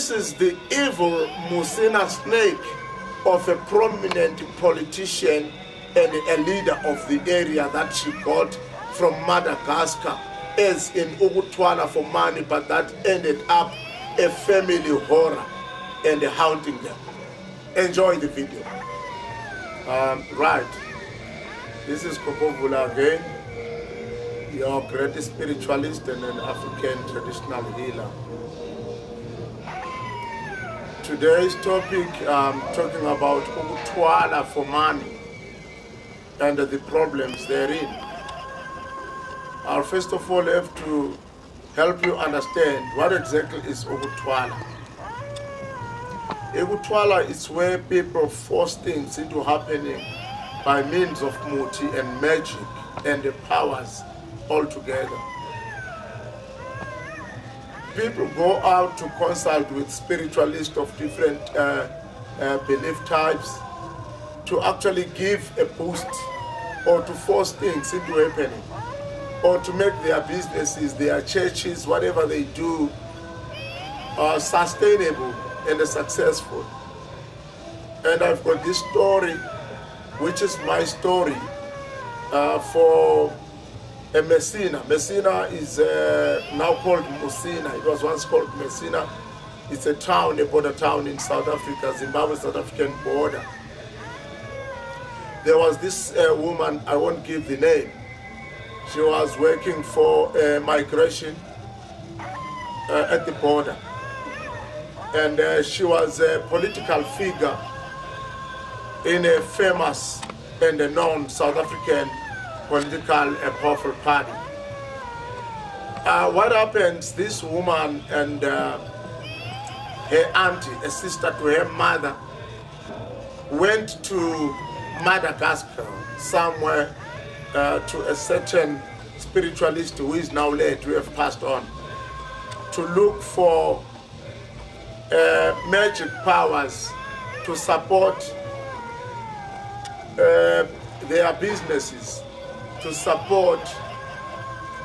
This is the evil Musina snake of a prominent politician and a leader of the area that she got from Madagascar as in Ukutwala for money, but that ended up a family horror and haunting them. Enjoy the video. Right, this is Khokhovula again, your great spiritualist and an African traditional healer. Today's topic, talking about Ukutwala for money and the problems therein. I'll first of all have to help you understand what exactly is Ukutwala. Ukutwala is where people force things into happening by means of muti and magic and the powers all together. People go out to consult with spiritualists of different belief types to actually give a boost or to force things into happening or to make their businesses, their churches, whatever they do, sustainable and successful. And I've got this story, which is my story, for Musina. Musina is now called Musina. It was once called Musina. It's a town, a border town in South Africa, Zimbabwe-South African border. There was this woman, I won't give the name. She was working for migration at the border. And she was a political figure in a famous and a known South African political powerful party. What happens, this woman and her auntie, a sister to her mother, went to Madagascar somewhere to a certain spiritualist who is now late, who have passed on, to look for magic powers to support their businesses, to support,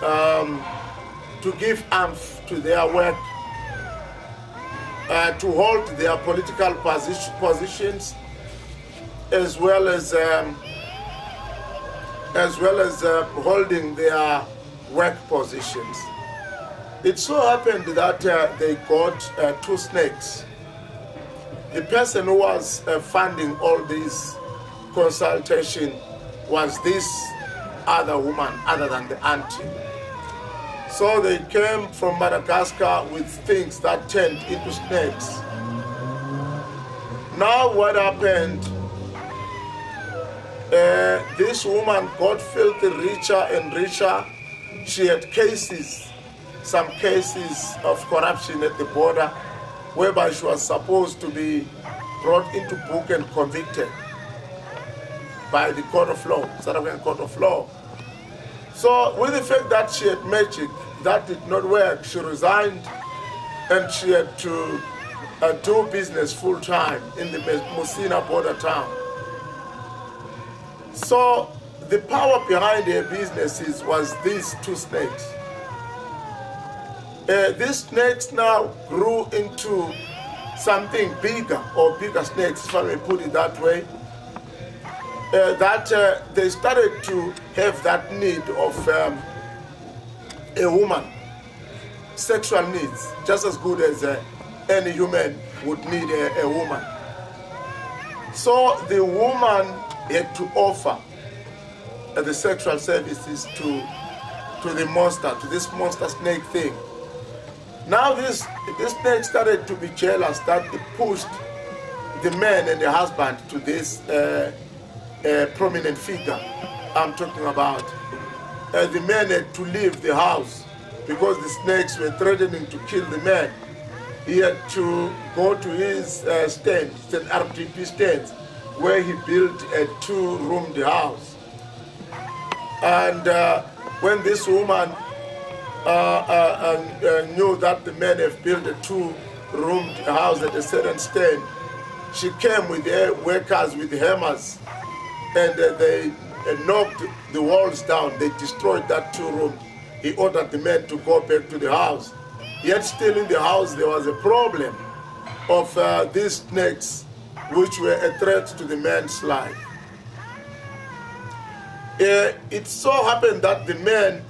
to give oomph to their work, to hold their political positions, as well as holding their work positions. It so happened that they got two snakes. The person who was funding all this consultation was this other woman other than the auntie. So they came from Madagascar with things that turned into snakes. Now what happened, this woman got filthy richer and richer. She had cases, some cases of corruption at the border, whereby she was supposed to be brought into book and convicted by the court of law, South African court of law. So with the fact that she had magic, that did not work, she resigned and she had to do business full time in the Musina border town. So the power behind her businesses was these two snakes. These snakes now grew into something bigger, or bigger snakes, if I may put it that way. They started to have that need of a woman, sexual needs, just as good as any human would need a woman. So the woman had to offer the sexual services to the monster, to this monster snake thing. Now this snake started to be jealous that it pushed the man and the husband to this prominent figure I'm talking about. The man had to leave the house because the snakes were threatening to kill the man. He had to go to his stand, it's an RTP stand, where he built a two-roomed house. And when this woman knew that the men have built a two-roomed house at a certain stand, she came with her workers with hammers, and they knocked the walls down. They destroyed that two-room. He ordered the men to go back to the house. Yet still in the house there was a problem. of these snakes, which were a threat to the man's life. It so happened that the man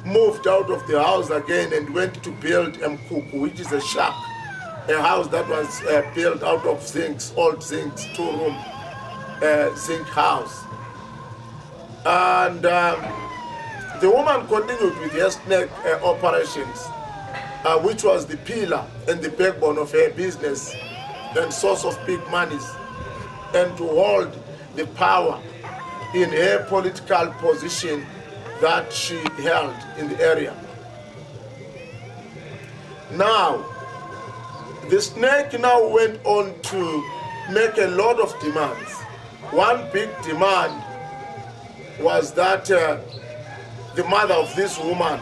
moved out of the house again and went to build a mkuku, which is a shack, a house that was built out of zincs, old zincs, two-room zinc house. And the woman continued with her snake operations, which was the pillar and the backbone of her business and source of big monies, and to hold the power in her political position that she held in the area. Now, the snake now went on to make a lot of demands. One big demand was that the mother of this woman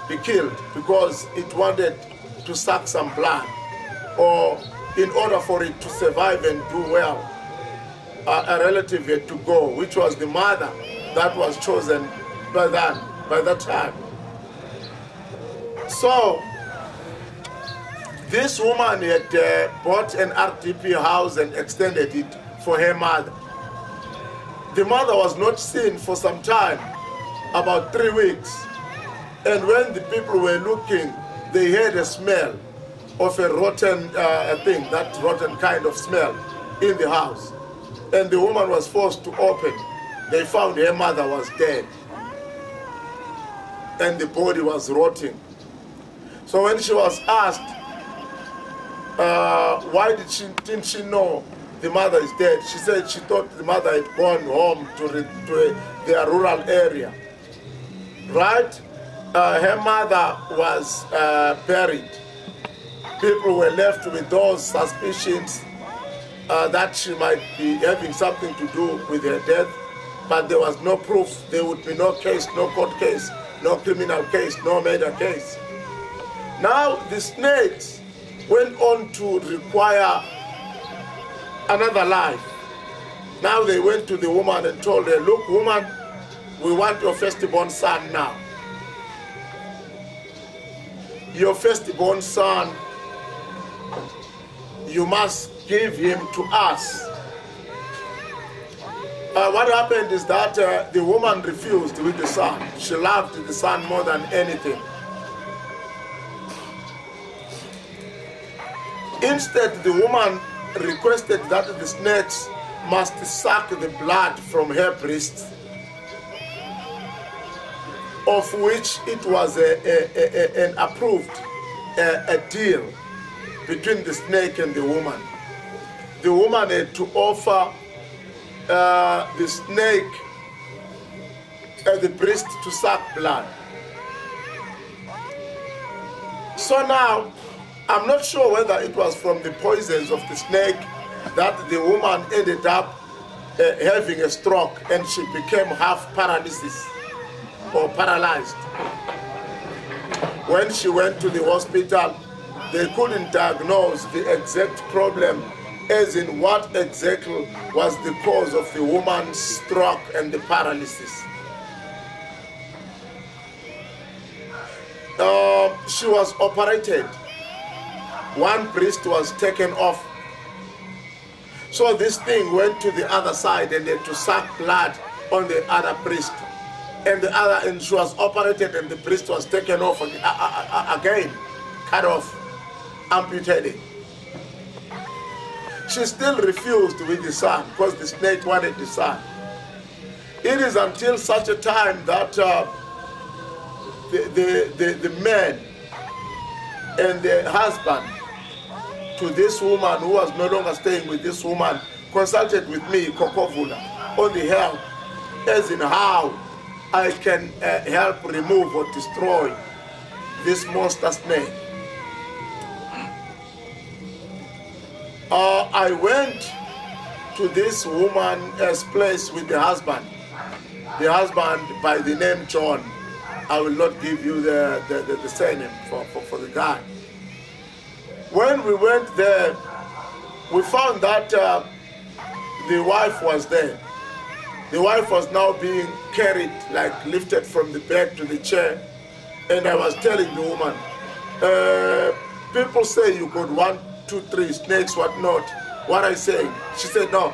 be killed because it wanted to suck some blood, or in order for it to survive and do well, a relative had to go, which was the mother that was chosen by that time. So this woman had bought an RDP house and extended it for her mother. The mother was not seen for some time, about 3 weeks. And when the people were looking, they heard a smell of a rotten thing, that rotten kind of smell in the house. And the woman was forced to open. They found her mother was dead. And the body was rotting. So when she was asked, why didn't she know the mother is dead? She said she thought the mother had gone home to their rural area. Right? Her mother was buried. People were left with those suspicions that she might be having something to do with her death, but there was no proof. There would be no case, no court case, no criminal case, no murder case. Now the snakes went on to require another life. Now they went to the woman and told her, look, woman, we want your firstborn son now. Your firstborn son, you must give him to us. What happened is that the woman refused with the son. She loved the son more than anything. Instead, the woman requested that the snakes must suck the blood from her breast, of which it was an approved deal between the snake and the woman. The woman had to offer the snake the breast to suck blood. So now, I'm not sure whether it was from the poisons of the snake that the woman ended up having a stroke and she became half paralysis or paralyzed. When she went to the hospital, they couldn't diagnose the exact problem, as in what exactly was the cause of the woman's stroke and the paralysis. She was operated. One breast was taken off. So this thing went to the other side and had to suck blood on the other breast. And she was operated and the breast was taken off again, cut off, amputated. She still refused with the son because the snake wanted the son. It is until such a time that the man and the husband to this woman, who was no longer staying with this woman, consulted with me, Khokhovula, on the help, as in how I can help remove or destroy this monster snake. I went to this woman's place with the husband. The husband by the name John. I will not give you the surname for the guy. When we went there, we found that the wife was there. The wife was now being carried, like lifted from the bed to the chair. And I was telling the woman, people say you could want 2, 3 snakes, whatnot. What I say? She said, no.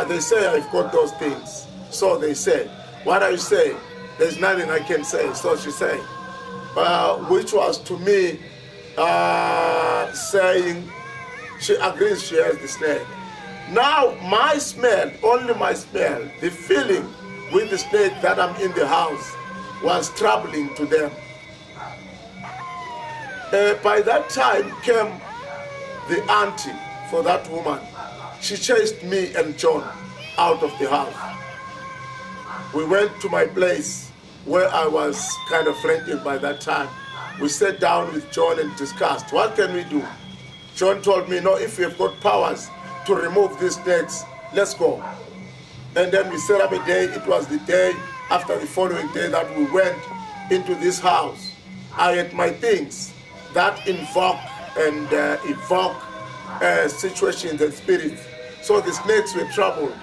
They say I've got those things. So they say, what I say? There's nothing I can say. So she said, which was to me saying she agrees she has the snake. Now my smell, only my smell, the feeling with the snake that I'm in the house was troubling to them. By that time came the auntie for that woman. She chased me and John out of the house. We went to my place where I was kind of renting by that time. We sat down with John and discussed, what can we do? John told me, no, if we've got powers to remove these snakes, let's go. And then we set up a day. It was the day after the following day that we went into this house. I had my things that invoke and evoke situations and spirits. So the snakes were troubled.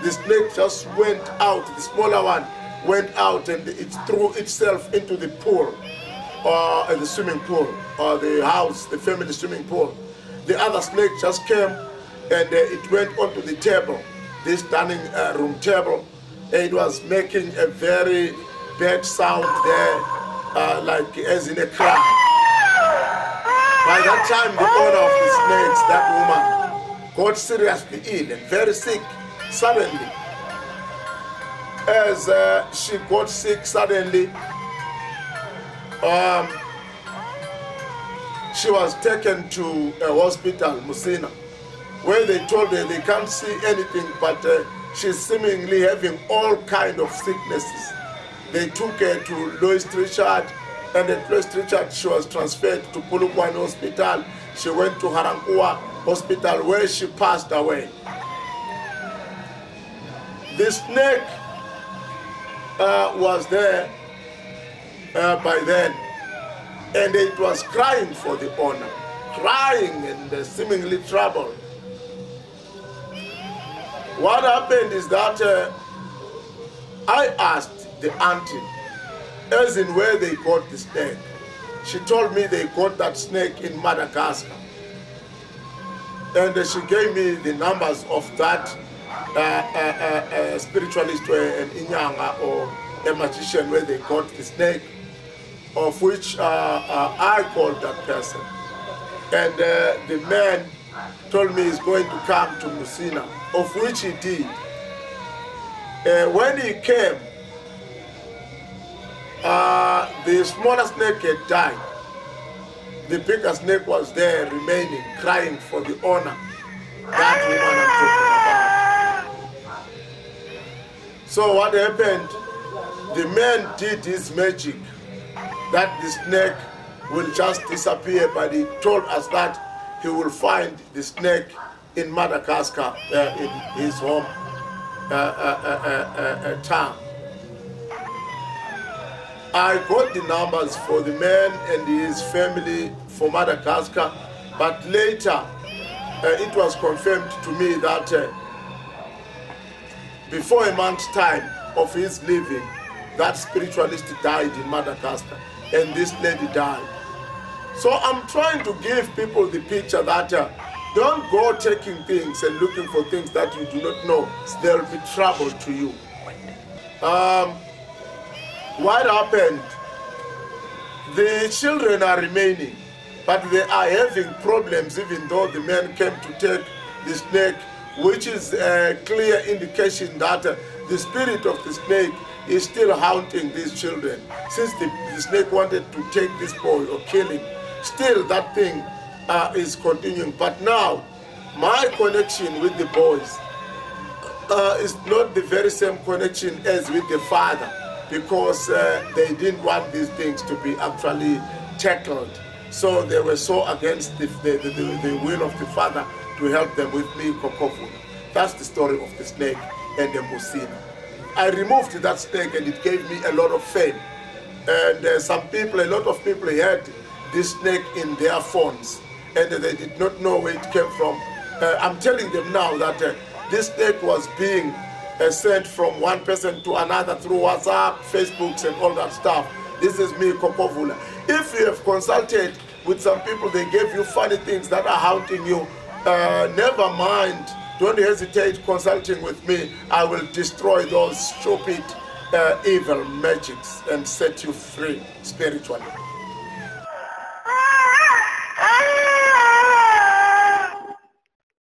The snake just went out, the smaller one went out, and it threw itself into the pool, or the swimming pool, or the house, the family swimming pool. The other snake just came and it went onto the table, this dining room table. It was making a very bad sound there, like as in a cry. By that time, the owner of the snakes, that woman, got seriously ill and very sick suddenly. As she got sick suddenly, she was taken to a hospital, Musina, where they told her they can't see anything, but she's seemingly having all kind of sicknesses. They took her to Louis Richard, and at Louis Richard she was transferred to Polokwane Hospital. She went to Harankua Hospital, where she passed away. The snake was there by then, and it was crying for the owner, crying and seemingly troubled. What happened is that I asked the auntie, as in where they got the snake. She told me they got that snake in Madagascar. And she gave me the numbers of that spiritualist, an inyanga or a magician, where they got the snake, of which I called that person. And the man told me he's going to come to Musina, of which he did. When he came, the smaller snake had died. The bigger snake was there remaining, crying for the owner. That woman I'm talking about. So what happened? The man did his magic, that the snake will just disappear, but he told us that he will find the snake in Madagascar, in his home town. I got the numbers for the man and his family for Madagascar, but later it was confirmed to me that before a month's time of his living, that spiritualist died in Madagascar, and this lady died. So I'm trying to give people the picture that don't go taking things and looking for things that you do not know. There will be trouble to you. What happened? The children are remaining, but they are having problems even though the man came to take the snake, which is a clear indication that the spirit of the snake is still haunting these children. Since the snake wanted to take this boy or kill him, still that thing is continuing. But now, my connection with the boys is not the very same connection as with the father, because they didn't want these things to be actually tackled. So they were so against the will of the father to help them with me, Khokhovula. That's the story of the snake and the Musina. I removed that snake and it gave me a lot of fame. And a lot of people had this snake in their phones and they did not know where it came from. I'm telling them now that this snake was being sent from one person to another through WhatsApp, Facebooks and all that stuff. This is me, Khokhovula. If you have consulted with some people, they gave you funny things that are haunting you. Never mind. Don't hesitate consulting with me. I will destroy those stupid evil magics and set you free spiritually.